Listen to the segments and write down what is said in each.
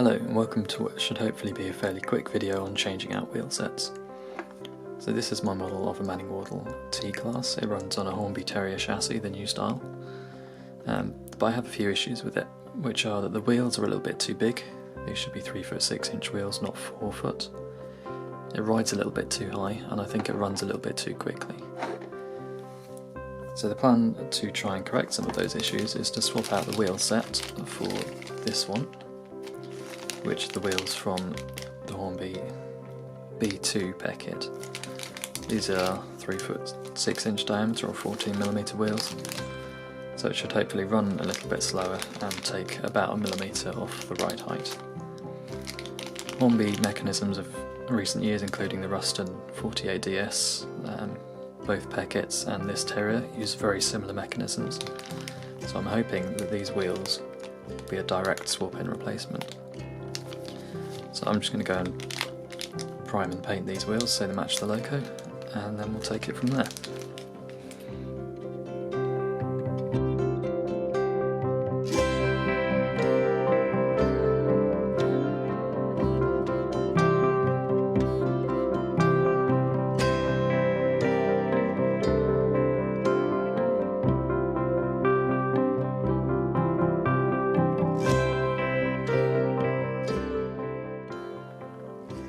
Hello and welcome to what should hopefully be a fairly quick video on changing out wheel sets. So this is my model of a Manning Wardle T class. It runs on a Hornby Terrier chassis, the new style. But I have a few issues with it, which are that the wheels are a little bit too big. These should be 3-foot 6-inch wheels, not 4-foot. It rides a little bit too high, and I think it runs a little bit too quickly. So the plan to try and correct some of those issues is to swap out the wheel set for this one, which are the wheels from the Hornby B2 Peckett. These are 3-foot 6-inch diameter or 14mm wheels, so it should hopefully run a little bit slower and take about a millimetre off the ride height. Hornby mechanisms of recent years, including the Ruston 48DS, both Pecketts and this Terrier, use very similar mechanisms, so I'm hoping that these wheels will be a direct swap-in replacement. So I'm just going to go and prime and paint these wheels so they match the logo, and then we'll take it from there.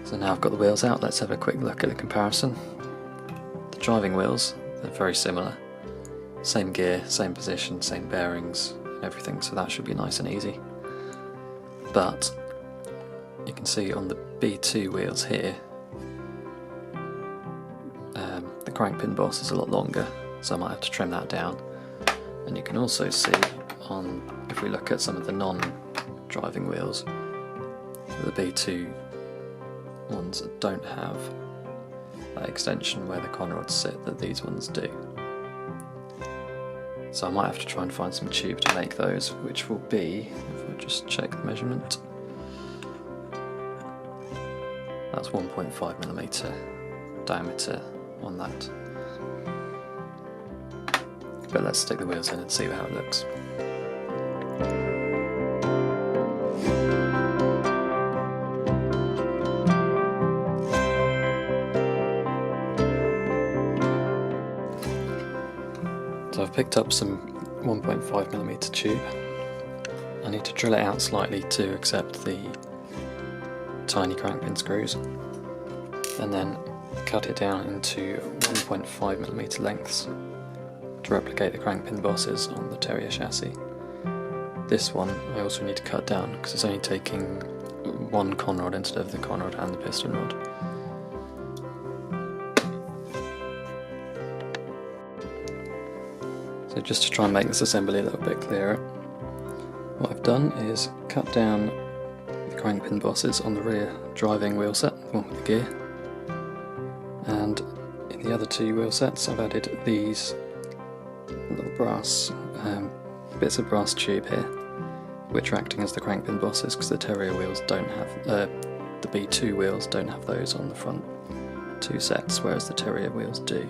So now I've got the wheels out, let's have a quick look at the comparison. The driving wheels, they're very similar. Same gear, same position, same bearings, everything, so that should be nice and easy. But you can see on the B2 wheels here, the crank pin boss is a lot longer, so I might have to trim that down. And you can also see if we look at some of the non-driving wheels, the B2 ones that don't have that extension where the conrods sit that these ones do. So I might have to try and find some tube to make those, which will be, if I just check the measurement, that's 1.5mm diameter on that. But let's stick the wheels in and see how it looks. So I've picked up some 1.5mm tube. I need to drill it out slightly to accept the tiny crank pin screws, and then cut it down into 1.5mm lengths to replicate the crank pin bosses on the Terrier chassis. This one I also need to cut down because it's only taking one conrod instead of the conrod and the piston rod. So just to try and make this assembly a little bit clearer, what I've done is cut down the crank pin bosses on the rear driving wheel set, the one with the gear, and in the other two wheel sets I've added these little brass bits of brass tube here, which are acting as the crank pin bosses because the Terrier wheels don't have, the B2 wheels don't have those on the front two sets, whereas the Terrier wheels do.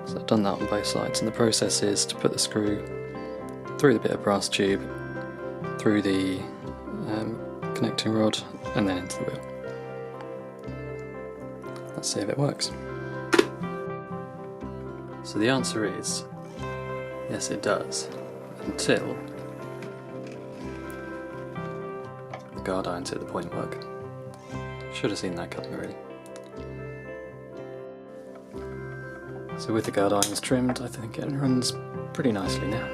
So I've done that on both sides, and the process is to put the screw through the bit of brass tube, through the connecting rod, and then into the wheel. Let's see if it works. So the answer is, yes it does, until the guard irons hit the point work. Should have seen that coming really. So with the guard irons trimmed, I think it runs pretty nicely now.